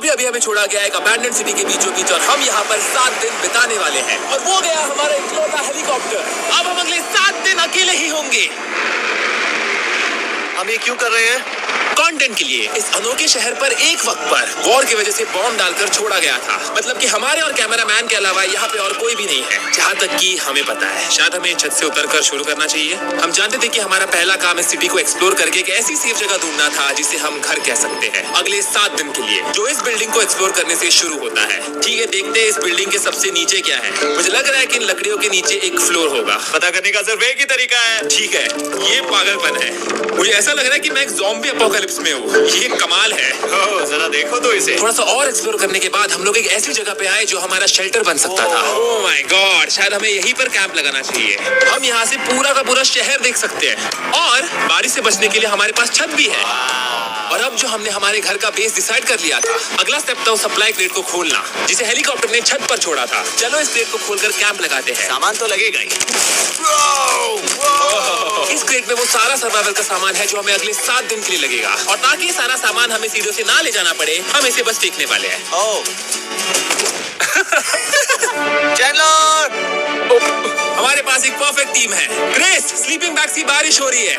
अभी अभी हमें छोड़ा गया एक अबैंडन सिटी के बीचों बीच और हम यहाँ पर 7 दिन बिताने वाले हैं। और वो गया हमारा इकलौता हेलीकॉप्टर। अब हम अगले 7 दिन अकेले ही होंगे। हम ये क्यों कर रहे हैं? कंटेंट के लिए। इस अनोखे शहर पर एक वक्त पर वॉर की वजह से बॉम्ब डालकर छोड़ा गया था। मतलब कि हमारे और कैमरामैन के अलावा यहाँ पे और कोई भी नहीं है, जहाँ तक कि हमें पता है। शायद हमें छत से उतरकर शुरू करना चाहिए। हम जानते थे कि हमारा पहला काम इस सिटी को एक्सप्लोर करके एक ऐसी सेफ जगह ढूंढना था जिसे हम घर कह सकते हैं, अगले 7 दिन के लिए, जो इस बिल्डिंग को एक्सप्लोर करने से शुरू होता है। ठीक है, देखते हैं इस बिल्डिंग के सबसे नीचे क्या है। मुझे लग रहा है कि इन लकड़ियों के नीचे एक फ्लोर होगा। पता करने का सिर्फ एक ही तरीका है। ठीक है, ये पागलपन है। मुझे ऐसा लग रहा है कि मैं एक ज़ॉम्बी अपोकैलिप्स में हूँ। ये कमाल है। जरा देखो तो इसे। थोड़ा सा और एक्सप्लोर करने के बाद हम लोग एक ऐसी जगह पे आए जो हमारा शेल्टर बन सकता था। ओह माय गॉड, शायद हमें यहीं पर कैंप लगाना चाहिए। हम यहाँ से पूरा का पूरा शहर देख सकते हैं और बारिश से बचने के लिए हमारे पास छत भी है। और अब जो हमने हमारे घर का बेस डिसाइड कर लिया था, अगला स्टेप था उस सप्लाई क्रेट को खोलना जिसे हेलीकॉप्टर ने छत पर छोड़ा था। चलो इस क्रेट को खोलकर कैंप लगाते हैं। सामान तो लगेगा ही। इस क्रेट में वो सारा सर्वाइवल का सामान है जो हमें अगले 7 दिन के लिए लगेगा। और ताकि सारा सामान हमें सीधे से ना ले जाना पड़े, हम इसे बस फेंकने वाले हैं। चैंडलर! हमारे पास एक परफेक्ट टीम है। क्रिस, स्लीपिंग बैग से बारिश हो रही है।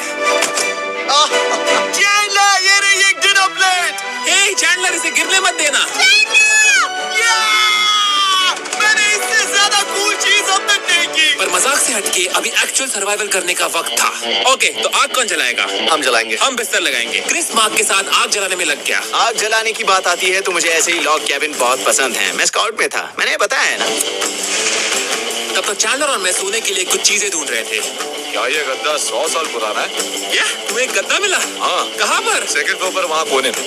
चैंडलर, ये रही एक डिनर प्लेट। हे चैंडलर, इसे गिरने मत देना। मैंने इससे ज्यादा कूल चीज अब तक नहीं की। पर मजाक से हटके अभी एक्चुअल सर्वाइवल करने का वक्त था। ओके, तो आग कौन जलाएगा? हम जलाएंगे। हम बिस्तर लगाएंगे। क्रिस मार्क के साथ आग जलाने में लग गया। आग जलाने की बात आती है तो मुझे ऐसे ही लॉग कैबिन बहुत पसंद है। मैं स्काउट में था, मैंने बताया है ना। तब तक चैंडलर और मैं सोने के लिए कुछ चीजें ढूंढ रहे थे। क्या ये गद्दा 100 साल पुराना है? क्या तुम्हें एक गद्दा मिला? हाँ। कहाँ पर? सेकंड फ्लोर पर, वहाँ कोने में।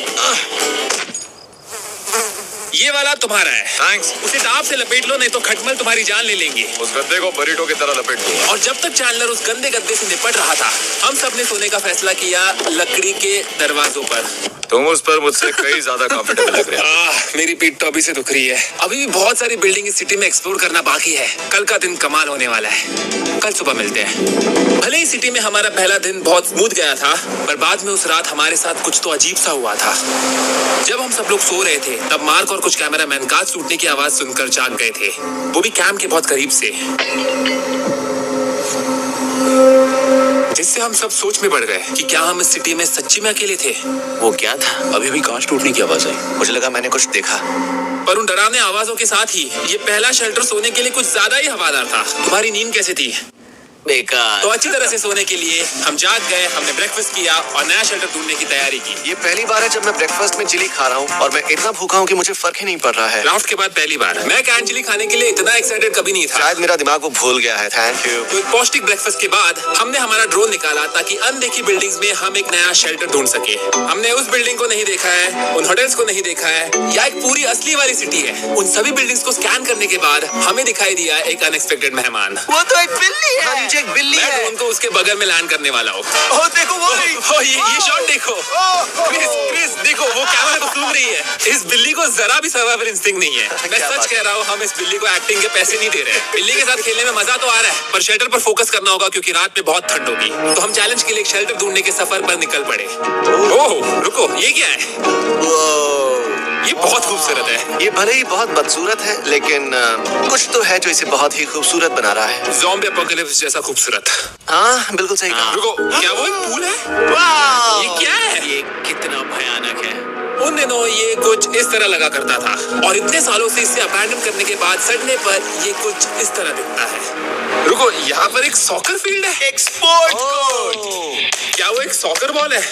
ये वाला तुम्हारा है। थैंक्स। उसे टाप से लपेट लो, नहीं तो खटमल तुम्हारी जान ले लेंगे। उस गद्दे को बरीटो की तरह लपेट दो। और जब तक चैंडलर उस गंदे गद्दे से निपट रहा था, हम सब ने सोने का फैसला किया लकड़ी के दरवाजों पर। तुम उस पर मुझसे कई ज्यादा कंफर्टेबल लग रहे हो। मेरी पीठ तो अभी से दुख रही है। अभी भी बहुत सारी बिल्डिंग इस सिटी में एक्सप्लोर करना बाकी है। कल का दिन कमाल होने वाला है। कल सुबह मिलते हैं। भले ही सिटी में हमारा पहला दिन बहुत स्मूथ गया था, पर बाद में उस रात हमारे साथ कुछ तो अजीब सा हुआ था। जब हम सब लोग सो रहे थे, तब मार्क और कुछ कैमरामैन कांच टूटने की आवाज सुनकर जाग गए थे, वो भी कैंप के बहुत करीब से, जिससे हम सब सोच में पड़ गए कि क्या हम इस सिटी में सच्ची में अकेले थे। वो क्या था? अभी भी कांच टूटने की आवाज आई। मुझे लगा मैंने कुछ देखा। पर उन डरावने आवाजों के साथ ही ये पहला शेल्टर सोने के लिए कुछ ज्यादा ही हवादार था। तुम्हारी नींद कैसे थी? बेकार। तो अच्छी तरह से सोने के लिए हम जाग गए। हमने ब्रेकफास्ट किया और नया शेल्टर ढूंढने की तैयारी की। ये पहली बार है जब मैं ब्रेकफास्ट में चिली खा रहा हूँ और मैं इतना भूखा हूँ कि मुझे फर्क ही नहीं पड़ रहा है। राफ्ट के बाद पहली बार। मैं कैन चिली खाने के लिए इतना एक्साइटेड कभी नहीं था। शायद मेरा दिमाग वो भूल गया है। Thank you. तो एक पौष्टिक ब्रेकफास्ट के बाद हमने हमारा ड्रोन निकाला ताकि अनदेखी बिल्डिंग्स में हम एक नया शेल्टर ढूंढ सके। हमने उस बिल्डिंग को नहीं देखा है, उन होटल्स को नहीं देखा है, या एक पूरी असली वाली सिटी है। उन सभी बिल्डिंग्स को स्कैन करने के बाद हमें दिखाई दिया एक अनएक्सपेक्टेड मेहमान। वो तो एक बिल्ली है। नीचे एक बिल्ली है। उनको उसके बगल में लैंड करने वाला हो। ओह देखो वो रही। ये शॉट देखो। क्रिस देखो, वो कैमरा को सूंघ रही है। इस बिल्ली को जरा भी सर्वाइवल इंस्टिंक्ट नहीं है। मैं सच कह रहा हूँ, हम इस बिल्ली को एक्टिंग के पैसे नहीं दे रहे हैं। बिल्ली के साथ खेलने में मजा तो आ रहा है, पर शेल्टर पर फोकस करना होगा क्योंकि रात में बहुत ठंड होगी। तो हम चैलेंज के लिए एक शेल्टर ढूंढने के सफर पर निकल पड़े। ओह रुको, ये क्या है? ये बहुत खूबसूरत है। ये भले ही बहुत बदसूरत है, लेकिन कुछ तो है जो इसे बहुत ही खूबसूरत बना रहा है। ज़ॉम्बी अपोकैलिप्स जैसा खूबसूरत। हाँ बिल्कुल सही कहा। रुको, क्या वो एक पूल है? ये क्या है? ये कितना भयानक है। उन दिनों ये कुछ इस तरह लगा करता था और इतने सालों से इसे अबैंडन करने के बाद सड़ने पर ये कुछ इस तरह दिखता है। रुको, यहाँ पर एक सॉकर फील्ड है। एक स्पोर्ट कोर्ट। क्या वो एक सॉकर बॉल है?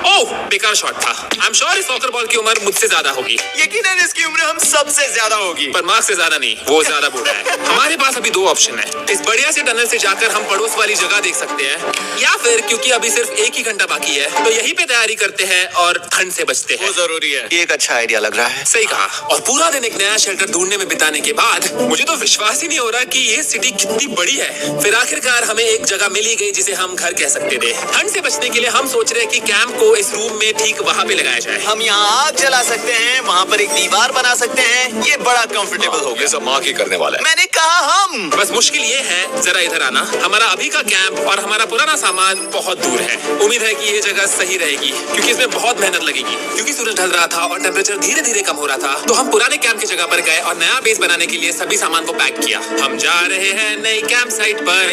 ओह, बेकार शॉट था। आई एम श्योर इस सॉकर बॉल की उम्र मुझसे ज्यादा होगी। यकीनन इसकी उम्र हम सबसे ज्यादा होगी। पर मार्क से ज्यादा नहीं, वो ज्यादा बूढ़ा है। हमारे पास अभी 2 ऑप्शन है। इस बढ़िया से टनल से जाकर हम पड़ोस वाली जगह देख सकते हैं, या फिर क्योंकि अभी सिर्फ 1 ही घंटा बाकी है तो यहीं पे तैयारी करते हैं और ठंड से बचते हैं। वो जरूरी है। ये एक अच्छा आइडिया लग रहा है। सही कहा। और पूरा दिन एक नया शेल्टर ढूंढने में बिताने के बाद मुझे तो विश्वास ही नहीं हो रहा कि ये सिटी कितनी बड़ी है। फिर आखिरकार हमें एक जगह मिल ही गई जिसे हम घर कह सकते थे। ठंड से बचने के लिए हम सोच रहे हैं कि कैंप कैंप को इस रूम में ठीक वहाँ पे लगाया जाए। हम यहाँ आग जला सकते हैं, वहाँ पर एक दीवार बना सकते हैं। ये बड़ा कंफर्टेबल हो ये गया। सब माँ की करने वाला है। मैंने कहा हम। बस मुश्किल ये है, जरा इधर आना। हमारा अभी का कैंप और हमारा पुराना सामान बहुत दूर है। उम्मीद है कि ये जगह सही रहेगी क्योंकि इसमें बहुत मेहनत लगेगी। क्योंकि सूरज ढल रहा था और टेम्परेचर धीरे धीरे कम हो रहा था, तो हम पुराने कैंप की जगह पर गए और नया बेस बनाने के लिए सभी सामान को पैक किया। हम जा रहे हैं नई कैंप साइट पर।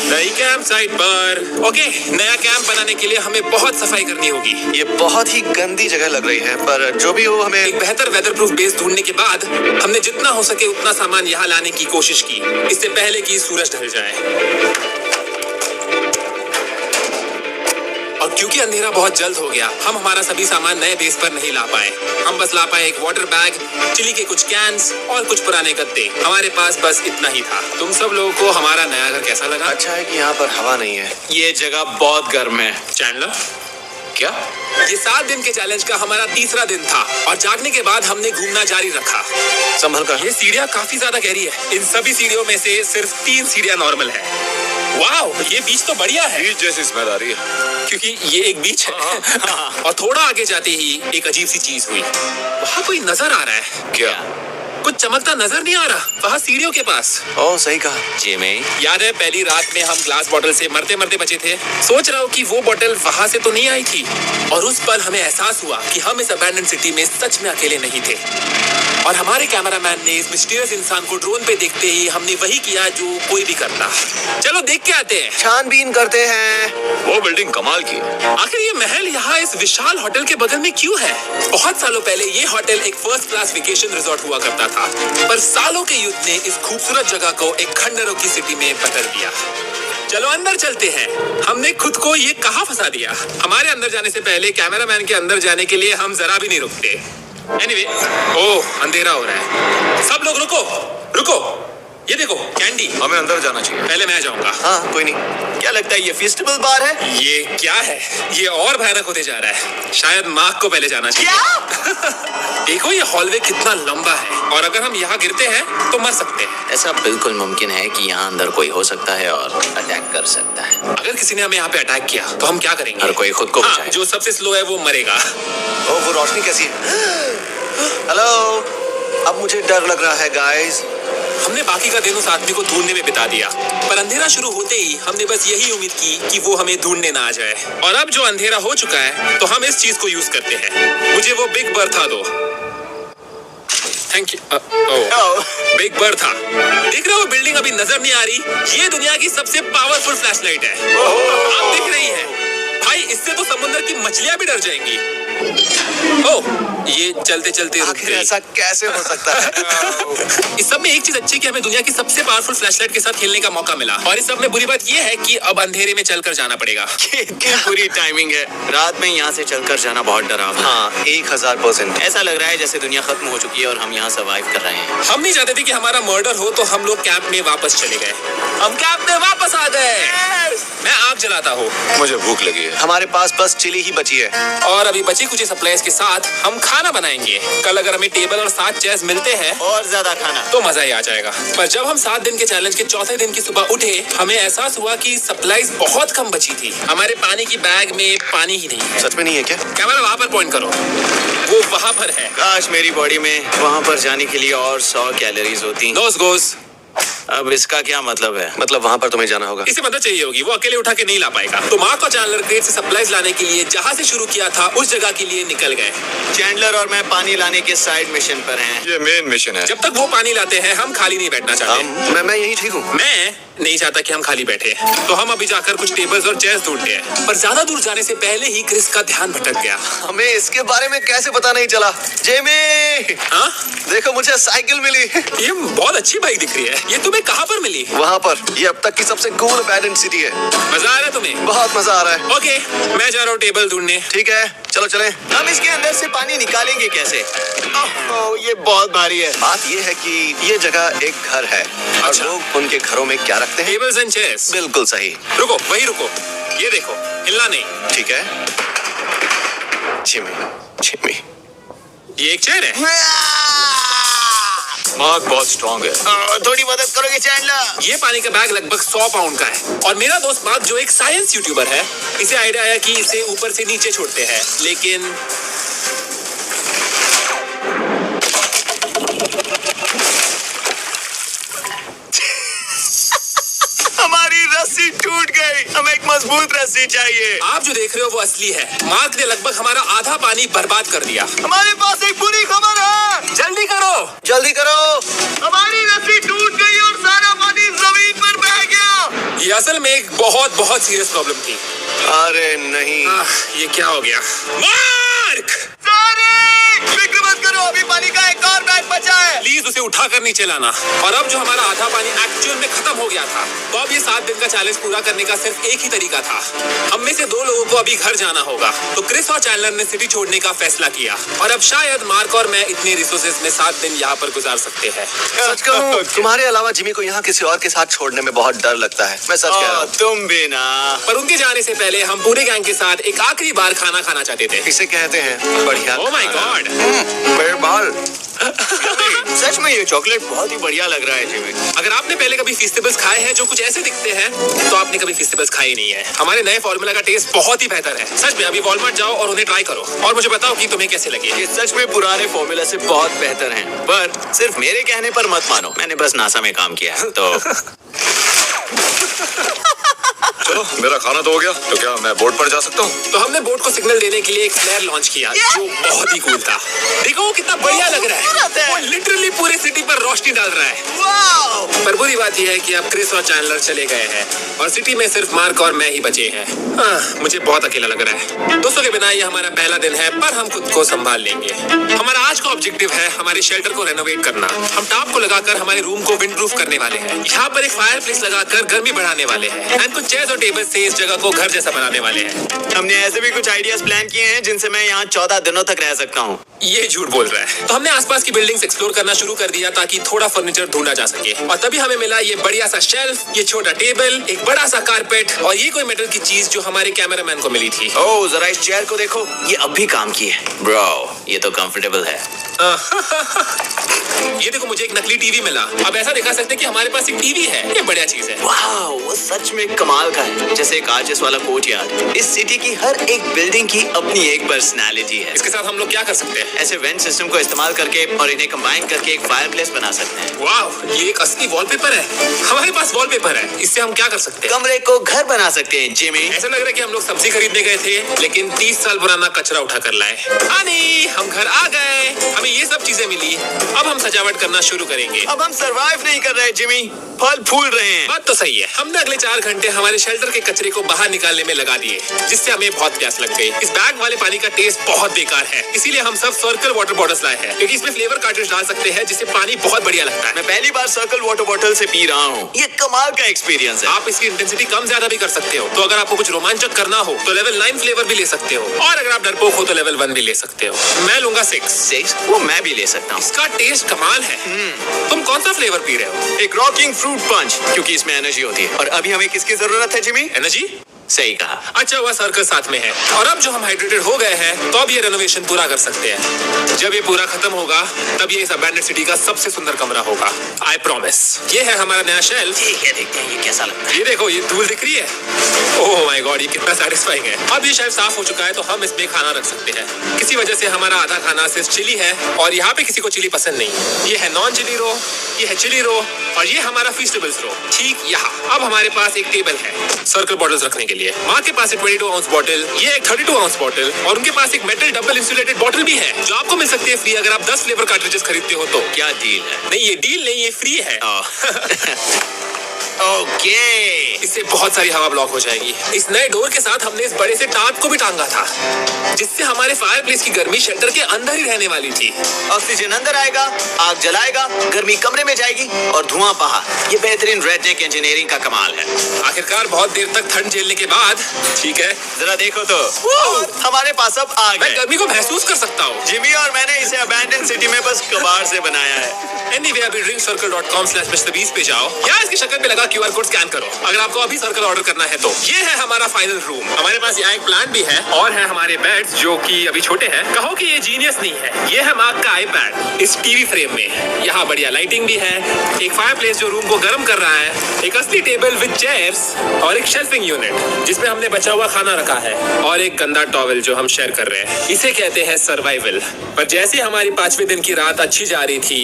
नई कैंप साइट पर। ओके, नया कैंप बनाने के लिए हमें बहुत सफाई करनी होगी। ये बहुत ही गंदी जगह लग रही है, पर जो भी हो हमें एक बेहतर वेदर प्रूफ बेस ढूंढने के बाद हमने जितना हो सके उतना सामान यहाँ लाने की कोशिश की, इससे पहले कि सूरज ढल जाए। और क्योंकि अंधेरा बहुत जल्द हो गया, हम हमारा सभी सामान नए बेस पर नहीं ला पाए। हम बस ला पाए एक वाटर बैग, चिली के कुछ कैंस और कुछ पुराने गद्दे। हमारे पास बस इतना ही था। तुम सब लोगों को हमारा नया घर कैसा लगा? अच्छा है कि यहाँ पर हवा नहीं है। ये जगह बहुत गर्म है। चैंडलर, क्या? ये 7 दिन के चैलेंज का हमारा तीसरा दिन था और जागने के बाद हमने घूमना जारी रखा। संभल कर। ये सीढ़ियाँ काफी ज्यादा गहरी है। इन सभी सीढ़ियों में से सिर्फ 3 सीढ़ियाँ नॉर्मल है। वाओ, ये बीच तो बढ़िया है बीच जैसी स्मेल आ रही है। क्योंकि ये एक बीच है। और थोड़ा आगे जाते ही एक अजीब सी चीज हुई। वहाँ कोई नजर आ रहा है। क्या? कुछ चमकता नजर नहीं आ रहा वहाँ सीढ़ियों के पास। ओह, सही कहा। जिमी, याद है पहली रात में हम ग्लास बॉटल से मरते मरते बचे थे? सोच रहा हूँ कि वो बॉटल वहाँ से तो नहीं आई थी। और उस पल हमें एहसास हुआ कि हम इस अबैंडन्ड सिटी में सच में अकेले नहीं थे। और हमारे कैमरामैन ने इस मिस्टीरियस इंसान को ड्रोन पे देखते ही हमने वही किया जो कोई भी करता। चलो देख के आते हैं। छानबीन करते हैं। वो बिल्डिंग कमाल की है। आखिर ये महल यहाँ इस विशाल होटल के बगल में क्यों है? बहुत सालों पहले ये होटल एक फर्स्ट क्लास वेकेशन रिजॉर्ट हुआ करता था, पर सालों के युद्ध ने इस खूबसूरत जगह को एक खंडरों की सिटी में बदल दिया। चलो अंदर चलते हैं। हमने खुद को ये कहाँ फंसा दिया? हमारे अंदर जाने से पहले कैमरामैन के अंदर जाने के लिए हम जरा भी नहीं रुकते। एनीवे, ओह अंधेरा हो रहा है। सब लोग रुको रुको, ये देखो कैंडी। हमें अंदर जाना चाहिए। पहले मैं जाऊंगा। हाँ, कोई नहीं। क्या लगता है ये फेस्टिवल बार है? ये क्या है? ये और भयानक होते जा रहा है। शायद मार्क को पहले जाना चाहिए। क्या? देखो ये हॉलवे कितना लंबा है और अगर हम यहाँ गिरते हैं तो मर सकते हैं। ऐसा बिल्कुल मुमकिन है कि यहाँ अंदर कोई हो सकता है और अटैक कर सकता है। अगर किसी ने हमें यहाँ पे अटैक किया तो हम क्या करेंगे? हर कोई खुद को हाँ, बचाए। जो सबसे स्लो है वो मरेगा। ओह, वो रोशनी कैसी है? हेलो, अब मुझे डर लग रहा है गाइस। हमने बाकी का दिन उस आदमी को ढूंढने में बिता दिया, पर अंधेरा शुरू होते ही हमने बस यही उम्मीद की कि वो हमें ढूंढने ना आ जाए। और अब जो अंधेरा हो चुका है तो हम इस चीज को यूज करते हैं। मुझे वो बिग बर्था दो। Thank you. Big Bertha. देख रहे हो बिल्डिंग अभी नजर नहीं आ रही? ये दुनिया की सबसे पावरफुल फ्लैशलाइट है। आप दिख रही है भाई, इससे तो समुद्र की मछलियां भी डर जाएंगी। ओह, ये चलते चलते रुक आखिर गई। ऐसा कैसे हो सकता है? इस सब में एक चीज अच्छी है कि हमें दुनिया की सबसे पावरफुल फ्लैशलाइट के साथ खेलने का मौका मिला। और इस सब में बुरी बात ये है कि अब अंधेरे में चलकर जाना पड़ेगा। कितनी बुरी टाइमिंग है। रात में यहाँ से चलकर जाना बहुत डरावना। हाँ, 1000%। ऐसा लग रहा है जैसे दुनिया खत्म हो चुकी है और हम यहाँ सर्वाइव कर रहे हैं। हम नहीं चाहते थे कि हमारा मर्डर हो, तो हम लोग कैंप में वापस चले गए। हम कैंप में वापस आ गए। मैं आग जलाता हूँ मुझे भूख लगी है। हमारे पास बस चिली ही बची है। और अभी बची कुछ सप्लाईज के साथ हम खाना बनाएंगे। कल अगर हमें टेबल और 7 चेयर्स मिलते हैं और ज्यादा खाना तो मजा ही आ जाएगा। पर जब हम 7 दिन के चैलेंज के चौथे दिन की सुबह उठे, हमें एहसास हुआ कि सप्लाईज बहुत कम बची थी। हमारे पानी की बैग में पानी ही नहीं है। सच में नहीं है क्या? कैमरा वहाँ पर पॉइंट करो, वो वहाँ पर है। काश मेरी बॉडी में वहाँ पर जाने के लिए और 100 कैलोरीज होती। दोस्त गोस, अब इसका क्या मतलब है? मतलब वहाँ पर तुम्हें जाना होगा। इसे मदद चाहिए होगी, वो अकेले उठा के नहीं ला पाएगा। तो मार्क और चैंडलर क्रेट से सप्लाईज लाने के लिए जहाँ से शुरू किया था उस जगह के लिए निकल गए। चैंडलर और मैं पानी लाने के साइड मिशन पर हैं। ये मेन मिशन है। जब तक वो पानी लाते हैं हम खाली नहीं बैठना चाहते। मैं यही ठीक हूँ। मैं नहीं चाहता कि हम खाली बैठे, तो हम अभी जाकर कुछ टेबल्स और चेयर्स ढूंढते हैं। पर ज्यादा दूर जाने से पहले ही क्रिस का ध्यान भटक गया। हमें इसके बारे में कैसे पता नहीं चला? जेमी, हाँ, देखो मुझे साइकिल मिली। ये बहुत अच्छी बाइक दिख रही है। ये तुम्हें कहाँ पर मिली? वहाँ पर। ये अब तक की सबसे कूल अबैंडन्ड सिटी है। मजा आ रहा है तुम्हें? बहुत मजा आ रहा है। ओके, मैं जा रहा हूँ टेबल ढूंढने। ठीक है, चलो चलें। हम इसके अंदर से पानी निकालेंगे कैसे? ओह, ये बहुत भारी है। बात ये है कि ये जगह एक घर है और अच्छा। लोग उनके घरों में क्या रखते हैं? Tables and chairs. बिल्कुल सही। रुको, वही रुको। ये देखो, हिलना नहीं। ठीक है। Jimmy, Jimmy. ये एक चेयर है। मार्क बहुत स्ट्रांग है। थोड़ी मदद करोगे चैंडलर? ये पानी का बैग लगभग 100 पाउंड का है और मेरा दोस्त मार्क जो एक साइंस यूट्यूबर है, इसे आइडिया आया कि इसे ऊपर से नीचे छोड़ते हैं, लेकिन हमारी रस्सी टूट गई। हमें एक मजबूत रस्सी चाहिए। आप जो देख रहे हो वो असली है। मार्क ने लगभग हमारा आधा पानी बर्बाद कर दिया। हमारे पास एक बुरी खबर है। जल्दी करो। जल्दी करो। हमारी रस्सी टूट गई और सारा पानी जमीन पर बह गया। ये असल में एक बहुत सीरियस प्रॉब्लम थी। अरे नहीं। ये क्या हो गया? मार्क! फिक्र मत करो, अभी पानी का एक और बैग बचा है। प्लीज उसे उठाकर नीचे लाना। और अब जो हमारा आधा पानी एक्चुअल में खत्म हो गया था, तो अब ये 7 दिन का चैलेंज पूरा करने का सिर्फ एक ही तरीका था। हम में से 2 लोगों को अभी घर जाना होगा। तो क्रिस और चैंडलर ने सिटी छोड़ने का फैसला किया और अब शायद मार्क और मैं इतने रिसोर्सेज में 7 दिन यहाँ पर गुजार सकते हैं। सच कहूं, तुम्हारे अलावा जिमी को यहाँ किसी और के साथ छोड़ने में बहुत डर लगता है। मैं सच कह रहा हूँ। तुम भी ना। पर उनके जाने से पहले हम पूरे गैंग के साथ एक आखिरी बार खाना खाना चाहते थे। इसे कहते हैं बढ़िया। Oh my God! मेरे बाल। सच में ये चॉकलेट बहुत ही बढ़िया लग रहा है जिमी। अगर आपने पहले कभी फेस्टिवल्स खाए हैं जो कुछ ऐसे दिखते हैं, तो आपने कभी फेस्टिवल्स खाए नहीं है। हमारे नए फॉर्मूला का टेस्ट बहुत ही बेहतर है। सच में अभी वॉलमार्ट जाओ और उन्हें ट्राई करो और मुझे बताओ कि तुम्हें कैसे लगे। ये सच में पुराने फॉर्मूला से बहुत बेहतर हैं। पर सिर्फ मेरे कहने पर मत मानो, मैंने बस नासा में काम किया है तो। चलो मेरा खाना तो हो गया, तो क्या मैं बोर्ड पर जा सकता हूँ? तो हमने बोट को सिग्नल देने के लिए एक फ्लेयर लॉन्च किया जो बहुत ही कूल था। देखो वो कितना बढ़िया लग रहा है। वो लिटरली पूरे सिटी पर रोशनी डाल रहा है। वाह! पर बुरी बात यह है कि अब क्रिस और चैंडलर चले गए हैं और सिटी में सिर्फ मार्क और मैं ही बचे हैं। मुझे बहुत अकेला लग रहा है। दोस्तों के बिना ये हमारा पहला दिन है, पर हम खुद को संभाल लेंगे। हमारा आज का ऑब्जेक्टिव है हमारे शेल्टर को रेनोवेट करना। हम टाप को लगाकर हमारे रूम को विंड प्रूफ करने वाले हैं। यहाँ पर एक फायर प्लेस लगाकर गर्मी बढ़ाने वाले हैं एंड कुछ चेयर्स और टेबल से इस जगह को घर जैसा बनाने वाले हैं। हमने ऐसे भी कुछ आइडियाज प्लान किए हैं जिनसे मैं यहाँ 14 दिनों तक रह सकता हूँ। ये झूठ बोल रहा है। तो हमने आसपास की बिल्डिंग्स एक्सप्लोर करना शुरू कर दिया ताकि थोड़ा फर्नीचर ढूंढा जा सके और तभी हमें मिला ये बढ़िया सा शेल्फ, ये छोटा टेबल, एक बड़ा सा कारपेट और ये कोई मेटल की चीज जो हमारे कैमरामैन को मिली थी। ओह, जरा इस चेयर को देखो, ये अब भी काम की है। ब्रो, ये तो कंफर्टेबल है। ये देखो मुझे एक नकली टीवी मिला। अब ऐसा दिखा सकते हैं कि हमारे पास एक टीवी है। ये बढ़िया चीज है। वाह, वो सच में कमाल का है। जैसे एक आर्चेस वाला कोर्टयार्ड। इस सिटी की हर एक बिल्डिंग की अपनी एक पर्सनालिटी है। इसके साथ हम लोग क्या कर सकते हैं? ऐसे वेंट सिस्टम को इस्तेमाल करके और इन्हें कंबाइन करके एक फायर प्लेस बना सकते हैं। वाह, ये एक असली वॉलपेपर है। हमारे पास वॉलपेपर है। इससे हम क्या कर सकते हैं? कमरे को घर बना सकते हैं जिमी। ऐसा लग रहा है कि हम लोग सब्जी खरीदने गए थे लेकिन 30 साल पुराना कचरा उठा कर लाए। हानी, हम घर आ गए। हमें ये सब चीजें मिली। अब हम सजावट करना शुरू करेंगे। अब हम सरवाइव नहीं कर रहे जिमी, फल फूल रहे हैं। बात तो सही है। हमने अगले 4 घंटे हमारे शेल्टर के कचरे को बाहर निकालने में लगा दिए, जिससे हमें बहुत प्यास लग गई। इस बैग वाले पानी का टेस्ट बहुत बेकार है, इसीलिए हम सब सर्कल वाटर बॉटल्स लाए हैं क्योंकि इसमें फ्लेवर कार्ट्रिज डाल सकते हैं जिससे पानी बहुत बढ़िया लगता है। मैं पहली बार सर्कल वाटर बॉटल से पी रहा हूँ। ये कमाल का एक्सपीरियंस है। आप इसकी इंटेंसिटी कम ज्यादा भी कर सकते हो। तो अगर आपको कुछ रोमांचक करना हो तो लेवल 9 फ्लेवर भी ले सकते हो और अगर आप डरपोक हो तो लेवल 1 भी ले सकते हो। मैं लूंगा 6। वो मैं भी ले सकता हूँ। इसका टेस्ट कमाल है। तुम कौन सा फ्लेवर पी रहे हो? एक रॉकिंग फ्रूट पंच, क्योंकि इसमें एनर्जी होती है। और अभी हमें किसकी जरूरत है जिमी? एनर्जी? सही कहा। अच्छा हुआ सर्कल साथ में है। और अब जो हम हाइड्रेटेड हो गए हैं तो अब ये रेनोवेशन पूरा कर सकते हैं। जब ये पूरा खत्म होगा तब ये इस अबैंडन्ड सिटी का सबसे सुंदर कमरा होगा। I promise. ये है हमारा नया शेल्फ। ठीक है, देखते हैं ये कैसा लगता है। ये देखो, ये धूल दिख रही है। ओह माय गॉड, ये कितना सैटिस्फाइंग है। अब ये शेल्फ साफ हो चुका है तो हम इसमें खाना रख सकते हैं। किसी वजह से हमारा आधा खाना सिर्फ चिली है और यहाँ पे किसी को चिली पसंद नहीं। ये है नॉन चिली रो, ये है चिली रो और ये हमारा फेस्टिवल्स रो ठीक यहाँ। अब हमारे पास एक टेबल है सर्कल बॉटल्स रखने के लिए। माँ के पास 22 आउंस बॉटल, ये एक 32 आउंस बॉटल और उनके पास एक मेटल डबल इंसुलेटेड बॉटल भी है जो आपको मिल सकती है फ्री अगर आप 10 फ्लेवर कार्ट्रिजेस खरीदते हो तो। क्या डील है? नहीं, ये डील नहीं, ये फ्री है। ओके। इससे बहुत सारी हवा ब्लॉक हो जाएगी। इस नए डोर के साथ हमने इस बड़े से टार्प को भी टांगा था जिससे हमारे फायर प्लेस की गर्मी शेल्टर के अंदर ही रहने वाली थी। ऑक्सीजन अंदर आएगा, आग जलाएगा, गर्मी कमरे में जाएगी और धुआं बाहर। ये बेहतरीन रेडनेक इंजीनियरिंग का कमाल है। आखिरकार बहुत देर तक ठंड झेलने के बाद ठीक है। जरा देखो तो, हमारे पास अब आग मैं है। गर्मी को महसूस कर सकता हूँ। जिमी और मैंने इसे अबैंडन सिटी में बस कबाड़ से बनाया है। Anyway, अभी drinkcircle.com/MrBeast पे जाओ या इसकी शक्ल पे लगा QR कोड स्कैन करो अगर आपको अभी सर्कल ऑर्डर करना है तो। ये है हमारा फाइनल रूम। हमारे पास यहाँ एक प्लान भी है और है हमारे बेड्स जो कि अभी छोटे हैं। कहो कि ये जीनियस नहीं है। ये है मार्क का आईपैड इस टीवी फ्रेम में। यहाँ बढ़िया लाइटिंग भी है, एक फायरप्लेस जो रूम को गर्म कर रहा है, एक असली टेबल विद चेयर्स और एक शेल्फिंग यूनिट जिसमें हमने बचा हुआ खाना रखा है और एक गंदा टॉवेल जो हम शेयर कर रहे हैं। इसे कहते हैं सर्वाइवल। पर जैसे हमारी 5वें दिन की रात अच्छी जा रही थी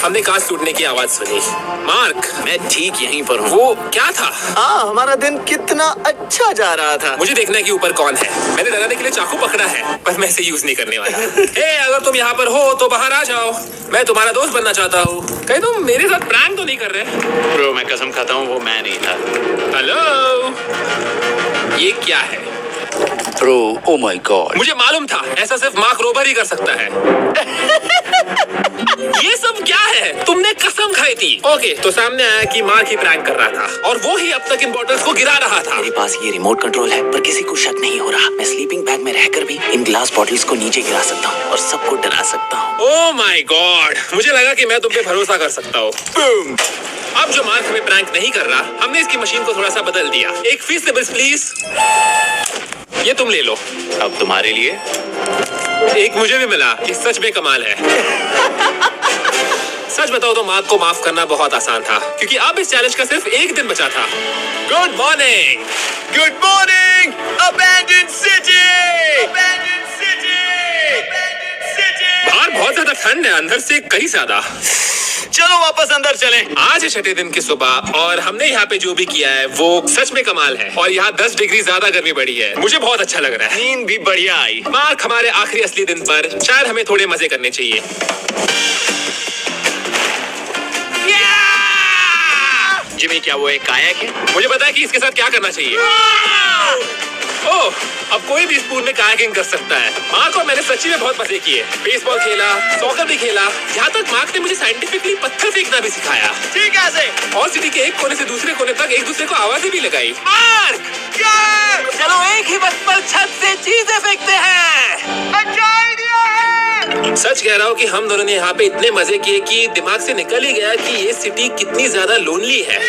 हमने कांच टूटने की आवाज सुनी। मार्क, मैं ठीक यहीं पर हूँ। वो क्या था? हाँ, हमारा दिन कितना अच्छा जा रहा था। मुझे देखना है कि ऊपर कौन है। मैंने डराने के लिए चाकू पकड़ा है पर मैं इसे यूज नहीं करने वाला। हे, अगर तुम यहाँ पर हो तो बाहर आ जाओ। मैं तुम्हारा दोस्त बनना चाहता हूँ। कहीं तुम मेरे साथ प्रैंक तो नहीं कर रहे? ब्रो, मैं कसम खाता हूँ वो मैं नहीं था। हेलो, ये क्या है? Bro, oh my God. मुझे मालूम था ऐसा सिर्फ मार्क रोबर ही कर सकता है। ये सब क्या है? तुमने कसम खाई थी। ओके, तो सामने आया कि मार्क ही प्रैंक कर रहा था और वो ही अब तक इन बॉटल्स को गिरा रहा था। मेरे पास ये रिमोट कंट्रोल है पर किसी को शक नहीं हो रहा। मैं स्लीपिंग बैग में रहकर भी इन ग्लास बॉटल्स को नीचे गिरा सकता हूँ और सबको डरा सकता हूँ। ओह माय गॉड, मुझे लगा कि मैं तुम पे भरोसा कर सकता हूँ। बूम! अब जो मार्क हमें प्रैंक नहीं कर रहा, हमने इसकी मशीन को थोड़ा सा बदल दिया। एक फीस निबल्स प्लीज। ये तुम ले लो। अब तुम्हारे लिए एक मुझे भी मिला। ये सच में कमाल है। सच बताओ तो मार्क को माफ करना बहुत आसान था क्योंकि अब इस चैलेंज का सिर्फ एक दिन बचा था। Good morning. Good morning abandon city. Abandon city. Abandon city. बाहर बहुत ज्यादा ठंड है, अंदर से कहीं ज्यादा। चलो वापस अंदर चलें। आज है 6ठे दिन की सुबह और हमने यहाँ पे जो भी किया है वो सच में कमाल है और यहाँ 10 डिग्री ज्यादा गर्मी बढ़ी है। मुझे बहुत अच्छा लग रहा है। नींद भी बढ़िया आई। मार्क, हमारे आखिरी असली दिन पर शायद हमें थोड़े मजे करने चाहिए। जिमी, क्या वो एक कायाक है? मुझे पता है कि इसके साथ क्या करना चाहिए। ओह, अब कोई भी इस पूल में कायाकिंग कर सकता है। मार्क और मैंने सच्ची में बहुत मजे किए। बेसबॉल खेला, सॉकर भी खेला। यहाँ तक मार्क ने मुझे साइंटिफिकली पत्थर फेंकना भी सिखाया। ठीक है। और सिटी के एक कोने से दूसरे कोने तक एक दूसरे को आवाजें भी लगाई। मार्क, चलो एक ही वक्त पर छत से चीजें फेंकते हैं। अच्छा आइडिया है। सच कह रहा हूँ कि हम दोनों ने यहाँ पे इतने मजे किए कि दिमाग से निकल ही गया कि ये सिटी कितनी ज्यादा लोनली है।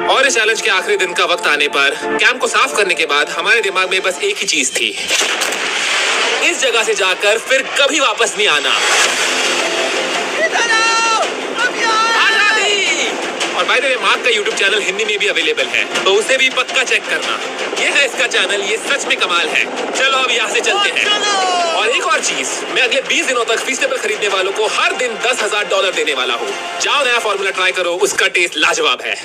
और इस चैलेंज के आखिरी दिन का वक्त आने पर कैंप को साफ करने के बाद हमारे दिमाग में बस एक ही चीज थी, इस जगह से जाकर फिर कभी वापस नहीं आना। आजादी! और बाय द वे, मार्क का YouTube चैनल हिंदी में भी अवेलेबल है तो उसे भी पक्का चेक करना। ये है इसका चैनल, ये सच में कमाल है। चलो अब यहाँ से चलते हैं। और एक और चीज, मैं अगले 20 दिनों तक फीसटेबल खरीदने वालों को हर दिन $10,000 देने वाला हूँ। जाओ, नया फॉर्मूला ट्राई करो, उसका टेस्ट लाजवाब है।